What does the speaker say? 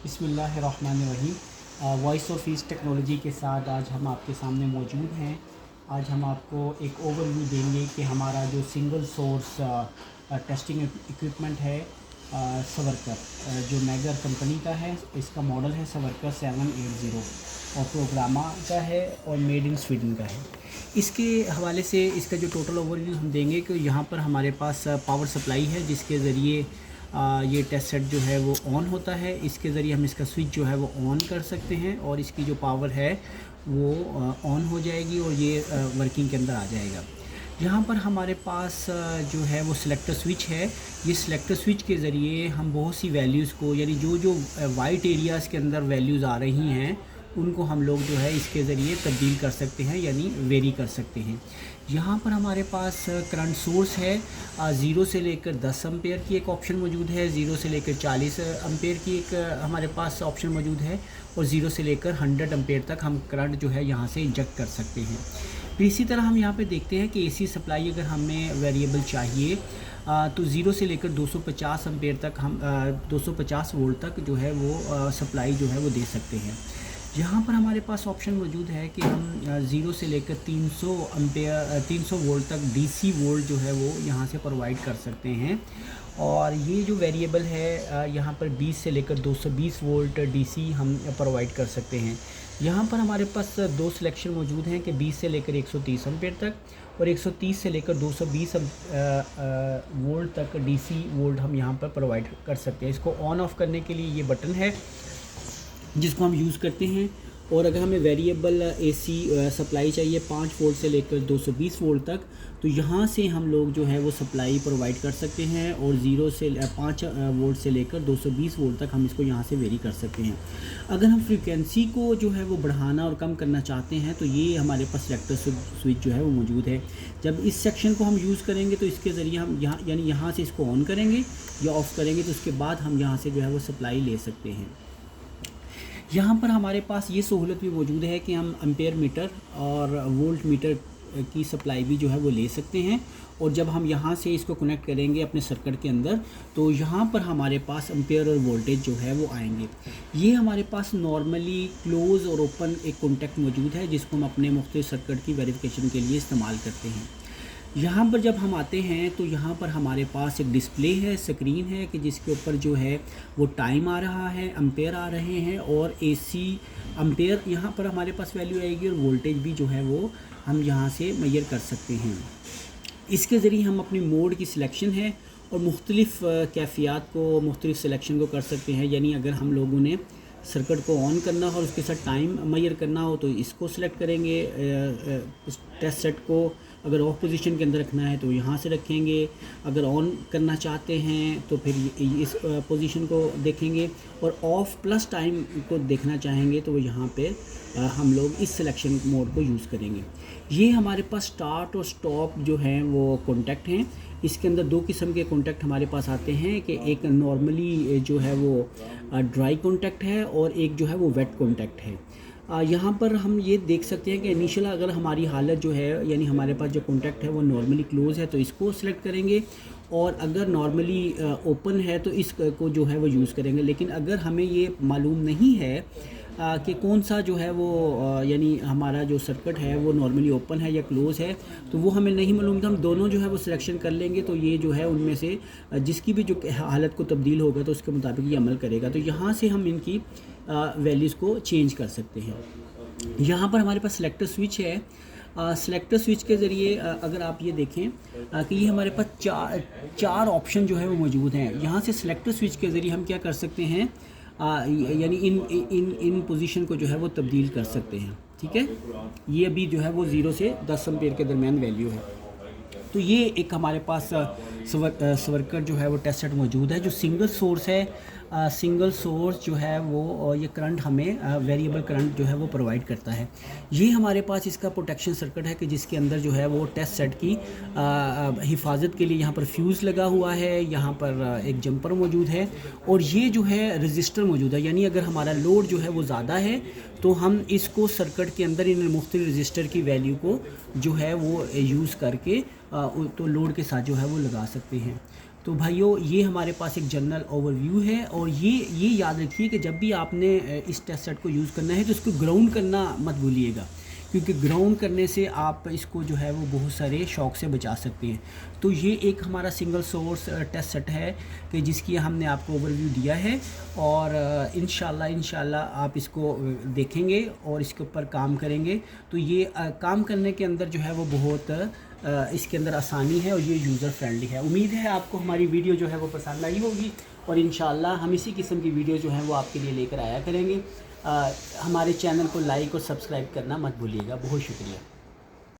बिस्मिल्लाहिर्रहमानिर्रहीम। Voice of east technology के साथ आज हम आपके सामने मौजूद हैं। आज हम आपको एक ओवरव्यू देंगे कि हमारा जो सिंगल सोर्स टेस्टिंग इक्विपमेंट है सवर्कर, जो मैगर कंपनी का है। इसका मॉडल है सवर्कर 780 और प्रोग्रामा का है और मेड इन स्वीडन का है। इसके हवाले से इसका जो टोटल ओवरव्यू हम देंगे कि यहाँ पर हमारे पास पावर सप्लाई है, जिसके ज़रिए ये टेस्ट सेट जो है वो ऑन होता है। इसके ज़रिए हम इसका स्विच जो है वो ऑन कर सकते हैं और इसकी जो पावर है वो ऑन हो जाएगी और ये वर्किंग के अंदर आ जाएगा। यहाँ पर हमारे पास जो है वो सिलेक्टर स्विच है। ये सिलेक्टर स्विच के ज़रिए हम बहुत सी वैल्यूज़ को, यानी जो जो वाइट एरियाज़ के अंदर वैल्यूज़ आ रही हैं उनको हम लोग जो है इसके ज़रिए तब्दील कर सकते हैं, यानी वेरी कर सकते हैं। यहाँ पर हमारे पास करंट सोर्स है। 0 से लेकर 10 एम्पेयर की एक ऑप्शन मौजूद है, 0 से लेकर 40 एम्पेयर की एक हमारे पास ऑप्शन मौजूद है और 0 से लेकर 100 एम्पेयर तक हम करंट जो है यहाँ से इंजेक्ट कर सकते हैं। फिर इसी तरह हम यहाँ पे देखते हैं कि एसी सप्लाई अगर हमें वेरिएबल चाहिए तो 0 से लेकर 250 एम्पेयर तक हम 250 वोल्ट तक जो है वो सप्लाई जो है वो दे सकते हैं। यहाँ पर हमारे पास ऑप्शन मौजूद है कि हम 0 से लेकर 300 एम्पेयर 300 वोल्ट तक डीसी वोल्ट जो है वो यहाँ से प्रोवाइड कर सकते हैं। और ये जो वेरिएबल है यहाँ पर 20 से लेकर 220 वोल्ट डीसी हम प्रोवाइड कर सकते हैं। यहाँ पर हमारे पास दो सिलेक्शन मौजूद हैं कि 20 से लेकर 130 एम्पेयर तक और 130 से लेकर 220 वोल्ट तक डीसी वोल्ट हम यहाँ पर प्रोवाइड कर सकते हैं। इसको ऑन ऑफ़ करने के लिए ये बटन है जिसको हम यूज़ करते हैं। और अगर हमें वेरिएबल एसी सप्लाई चाहिए 5 वोल्ट से लेकर 220 वोल्ट तक, तो यहाँ से हम लोग जो है वो सप्लाई प्रोवाइड कर सकते हैं और 0 से 5 वोल्ट से लेकर 220 वोल्ट तक हम इसको यहाँ से वेरी कर सकते हैं। अगर हम फ्रीक्वेंसी को जो है वो बढ़ाना और कम करना चाहते हैं तो ये हमारे पास सेलेक्टर स्विच जो है वो मौजूद है। जब इस सेक्शन को हम यूज़ करेंगे तो इसके ज़रिए हम यहाँ से इसको ऑन करेंगे या ऑफ़ करेंगे तो उसके बाद हम यहाँ से जो है वो सप्लाई ले सकते हैं। यहाँ पर हमारे पास ये सहूलत भी मौजूद है कि हम एम्पेयर मीटर और वोल्ट मीटर की सप्लाई भी जो है वो ले सकते हैं। और जब हम यहाँ से इसको कनेक्ट करेंगे अपने सर्किट के अंदर तो यहाँ पर हमारे पास एम्पेयर और वोल्टेज जो है वो आएंगे। ये हमारे पास नॉर्मली क्लोज़ और ओपन एक कॉन्टैक्ट मौजूद है जिसको हम अपने मुख्तलिफ सर्किट की वेरिफिकेशन के लिए इस्तेमाल करते हैं। यहाँ पर जब हम आते हैं तो यहाँ पर हमारे पास एक डिस्प्ले है, स्क्रीन है कि जिसके ऊपर जो है वो टाइम आ रहा है, एम्पेयर आ रहे हैं और एसी एम्पेयर यहाँ पर हमारे पास वैल्यू आएगी और वोल्टेज भी जो है वो हम यहाँ से मेजर कर सकते हैं। इसके ज़रिए हम अपनी मोड की सिलेक्शन है और मुख्तलिफ़ कैफियत को, मुख्तलिफ़ सिलेक्शन को कर सकते हैं। यानी अगर हम लोगों ने सर्किट को ऑन करना हो और उसके साथ टाइम मेजर करना हो तो इसको सिलेक्ट करेंगे। इस टेस्ट सेट को अगर ऑफ पोजीशन के अंदर रखना है तो यहाँ से रखेंगे। अगर ऑन करना चाहते हैं तो फिर इस पोजीशन को देखेंगे और ऑफ प्लस टाइम को देखना चाहेंगे तो यहाँ पे हम लोग इस सिलेक्शन मोड को यूज़ करेंगे। ये हमारे पास स्टार्ट और स्टॉप जो हैं वो कॉन्टैक्ट हैं। इसके अंदर दो किस्म के कॉन्टैक्ट हमारे पास आते हैं कि एक नॉर्मली जो है वो ड्राई कॉन्टैक्ट है और एक जो है वो वेट कॉन्टैक्ट है। यहाँ पर हम ये देख सकते हैं कि इनिशियल अगर हमारी हालत जो है, यानी हमारे पास जो कॉन्टैक्ट है वो नॉर्मली क्लोज़ है तो इसको सिलेक्ट करेंगे और अगर नॉर्मली ओपन है तो इसको जो है वो यूज़ करेंगे। लेकिन अगर हमें ये मालूम नहीं है कि कौन सा जो है वो यानी हमारा जो सर्किट है वो नॉर्मली ओपन है या क्लोज़ है तो वो हमें नहीं मालूम, तो हम दोनों जो है वो सिलेक्शन कर लेंगे तो ये जो है उनमें से जिसकी भी जो हालत को तब्दील होगा तो उसके मुताबिक ये अमल करेगा। तो यहाँ से हम इनकी वैल्यूज़ को चेंज कर सकते हैं। यहाँ पर हमारे पास सिलेक्टर स्विच है। सिलेक्टर स्विच के ज़रिए अगर आप ये देखें कि ये हमारे पास चार ऑप्शन जो है वो मौजूद हैं। यहाँ से सिलेक्टर स्विच के ज़रिए हम क्या कर सकते हैं, यानी इन पोजीशन को जो है वो तब्दील कर सकते हैं। ठीक है, ये अभी जो है वो 0 से 10 एम्पेयर के दरमियान वैल्यू है। तो ये एक हमारे पास सवर्कर जो है वो टेस्ट सेट मौजूद है जो सिंगल सोर्स है। सिंगल सोर्स जो है वो ये करंट हमें वेरिएबल करंट जो है वो प्रोवाइड करता है। ये हमारे पास इसका प्रोटेक्शन सर्किट है कि जिसके अंदर जो है वो टेस्ट सेट की हिफाजत के लिए यहाँ पर फ्यूज़ लगा हुआ है, यहाँ पर एक जंपर मौजूद है और ये जो है रजिस्टर मौजूद है। यानी अगर हमारा लोड जो है वो ज़्यादा है तो हम इसको सर्किट के अंदर इन मुख्तलिफ रजिस्टर की वैल्यू को जो है वो यूज़ करके तो लोड के साथ जो है वो लगा सकते हैं। तो भाइयों ये हमारे पास एक जनरल ओवरव्यू है, और ये याद रखिए कि जब भी आपने इस टेस्ट सेट को यूज़ करना है तो इसको ग्राउंड करना मत भूलिएगा, क्योंकि ग्राउंड करने से आप इसको जो है वो बहुत सारे शॉक से बचा सकते हैं। तो ये एक हमारा सिंगल सोर्स टेस्ट सेट है कि जिसकी हमने आपको ओवरव्यू दिया है, और इंशाल्लाह आप इसको देखेंगे और इसके ऊपर काम करेंगे। तो ये काम करने के अंदर जो है वो बहुत इसके अंदर आसानी है और ये यूज़र फ्रेंडली है। उम्मीद है आपको हमारी वीडियो जो है वो पसंद आई होगी, और इंशाल्लाह हम इसी किस्म की वीडियो जो है वो आपके लिए लेकर आया करेंगे। हमारे चैनल को लाइक और सब्सक्राइब करना मत भूलिएगा। बहुत शुक्रिया।